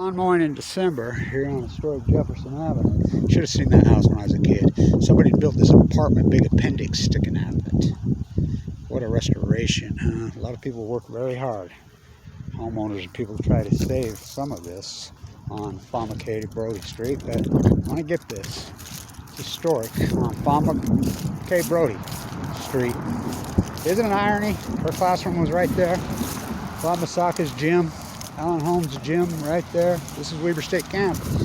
Lawn mowing in December here on historic Jefferson Avenue. Should have seen that house when I was a kid. Somebody built this apartment, big appendix sticking out of it. What a restoration, huh? A lot of people work very hard. Homeowners and people try to save some of this on Fawn, McKay to Brody Street, but I want to get this. It's historic on Fawn, McKay, Brody Street. Isn't it an irony? Her classroom was right there. Bob Masaka's gym. Alan Holmes' gym right there. This is Weber State campus.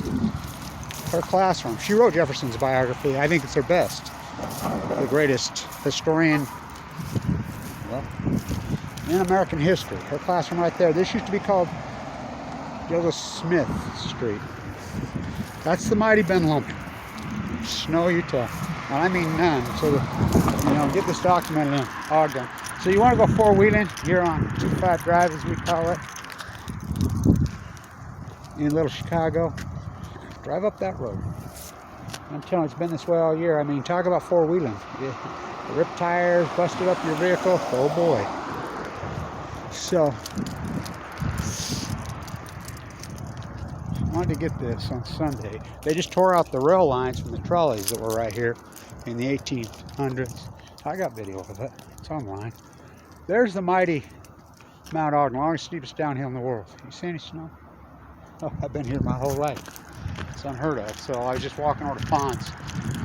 Her classroom. She wrote Jefferson's biography. I think it's her best. The greatest historian, well, in American history. Her classroom right there. This used to be called Joseph Smith Street. That's the mighty Ben Lomond. sNOw, Utah. Well, I mean none. So, get this documented in Ogden. So you want to go four-wheeling here on 25 Drive, as we call it, in Little Chicago. Drive up that road. I'm telling you, it's been this way all year. I mean, talk about four-wheeling. Ripped tires, busted up your vehicle. Oh boy. So, I wanted to get this on Sunday. They just tore out the rail lines from the trolleys that were right here in the 1800s. I got video of it. It's online. There's the mighty Mount Ogden, longest, steepest downhill in the world. You see any snow? Oh, I've been here my whole life. It's unheard of. So I was just walking over to Fawn's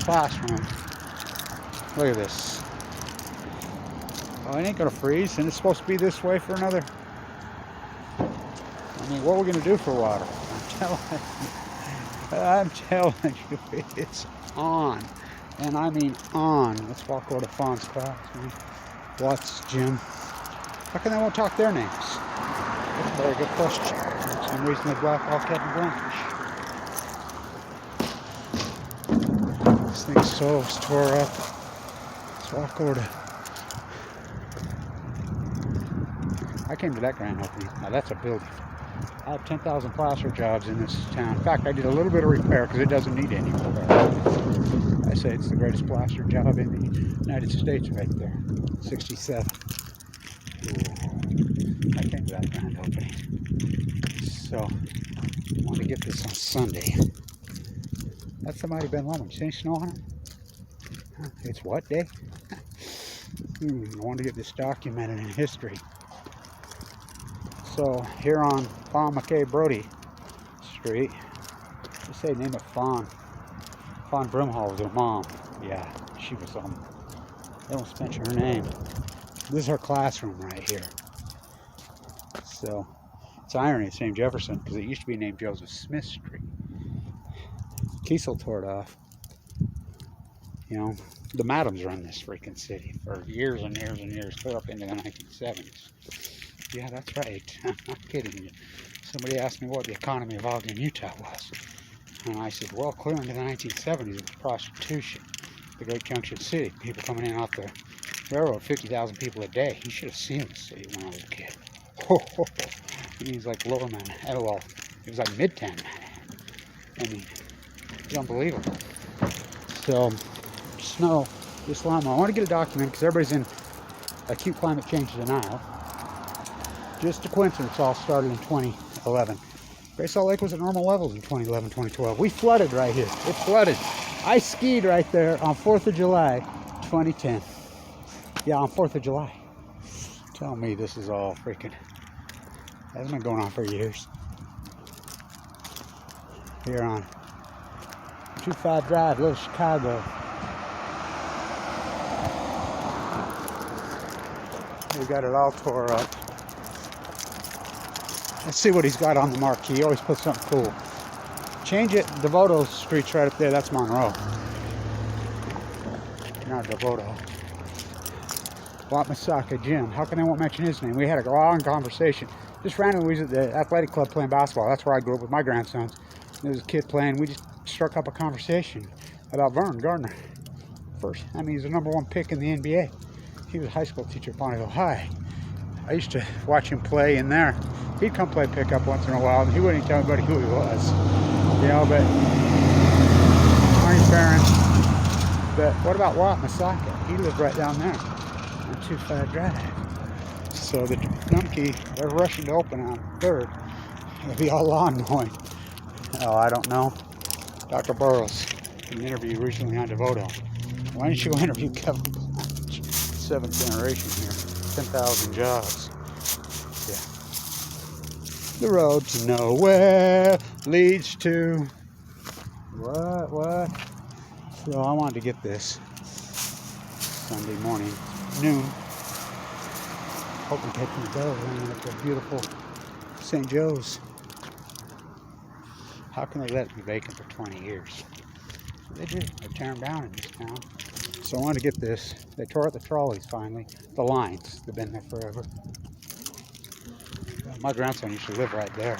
classroom. Look at this. Oh, it ain't gonna freeze, and it's supposed to be this way for another. I mean, what are we gonna do for water? I'm telling you, it's on. And I mean on. Let's walk over to Fawn's classroom. Watts gym. How come they won't talk their names? That's a very good question. For some reason they block all Captain Blankfish. This thing's so tore up. Let's walk over to... I came to that grand opening. Now that's a building. I have 10,000 plaster jobs in this town. In fact, I did a little bit of repair because it doesn't need any repair. I say it's the greatest plaster job in the United States right there. 67. I came to that grand opening. So, I want to get this on Sunday. That's the mighty Ben Lomond. You see any snow on it? Huh? It's what day? I want to get this documented in history. So, here on Fawn, McKay, Brody Street, they say the name of Fawn. Fawn Brimhall was her mom. Yeah, she was they don't mention her name. This is her classroom right here. So, it's irony it's named Jefferson because it used to be named Joseph Smith Street. Kiesel tore it off. The Madams run this freaking city for years and years and years, clear up into the 1970s. Yeah, that's right. I'm not kidding you. Somebody asked me what the economy of Ogden, Utah was. And I said, well, clear into the 1970s, it was prostitution. The Great Junction City. People coming in off the railroad, 50,000 people a day. You should have seen the city when I was a kid. It was like Lower Manhattan. Well, it was like Midtown Manhattan. I mean, it's unbelievable. So, snow, this lawnmower. I want to get a document because everybody's in acute climate change denial. Just a coincidence, all started in 2011. Great Salt Lake was at normal levels in 2011, 2012. We flooded right here. It flooded. I skied right there on 4th of July, 2010. Yeah, on 4th of July. Tell me this is all freaking... That's been going on for years. Here on 25 Drive, Little Chicago. We got it all tore up. Let's see what he's got on the marquee. He always puts something cool. Change it. Devoto Street's right up there. That's Monroe. Not Devoto. Masaka Gym. How can I won't mention his name? We had a long conversation. Just randomly, we was at the athletic club playing basketball. That's where I grew up with my grandsons. There was a kid playing. We just struck up a conversation about Vern Gardner. First, he's the #1 pick in the NBA. He was a high school teacher at Bonneville High. I used to watch him play in there. He'd come play pickup once in a while, and he wouldn't even tell anybody who he was. But aren't parents. But what about Masaka? He lived right down there on 25 Drive. So the Dumkey, they're rushing to open on 3rd. It'll be all lawn mowing. Oh, I don't know. Dr. Burrows, in an interview recently on Devoto. Why didn't you go interview Kevin Blanch? 7th generation here. 10,000 jobs. Yeah. The road to nowhere leads to... What? So I wanted to get this Sunday morning, noon. Hoping to take the dough around at the beautiful St. Joe's. How can they let it be vacant for 20 years? They do. They tear them down in this town. So I wanted to get this. They tore out the trolleys finally. The lines. They've been there forever. My grandson used to live right there.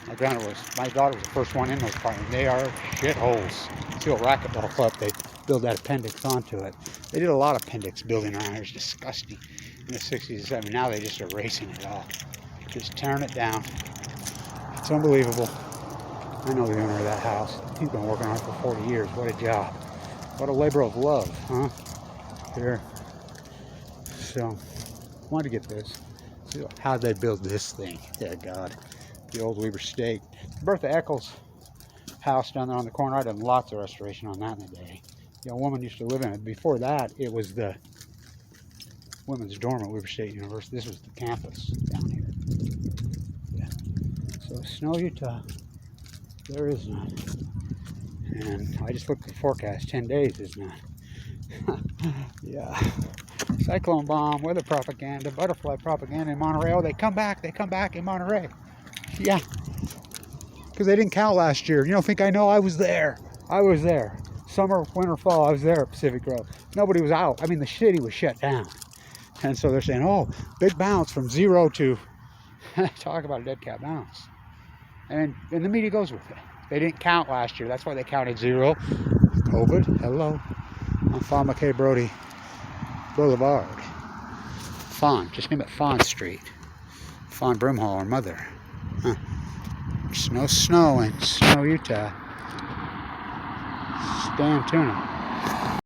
My daughter was the first one in those apartments. They are shitholes. See a racquetball club, they build that appendix onto it. They did a lot of appendix building around here. It's disgusting in the 60s and 70s. Now they're just erasing it all. Just tearing it down. It's unbelievable. I know the owner of that house. He's been working on it for 40 years. What a job. What a labor of love, huh? Here. So, I wanted to get this. See how they build this thing. Dear God. The old Weber Steak. Bertha Eccles' house down there on the corner. I done lots of restoration on that in the day. The young woman used to live in it. Before that, it was the women's dorm at Weber State University. This was the campus down here. Yeah. So, snow, Utah. There is none. And I just looked at the forecast. 10 days is none. Yeah. Cyclone bomb, weather propaganda, butterfly propaganda in Monterey. Oh, they come back in Monterey. Yeah. Because they didn't count last year. You don't think I know? I was there. Summer, winter, fall, I was there at Pacific Grove. Nobody was out. I mean, the city was shut down. And so they're saying, oh, big bounce from 0 to... Talk about a dead cat bounce. And the media goes with it. They didn't count last year. That's why they counted 0. COVID, hello. I'm Fawn McKay Brody Boulevard. Fawn, just name it Fawn Street. Fawn Brimhall, her mother. Huh. Snow in sNOw, Utah. Stand tuned.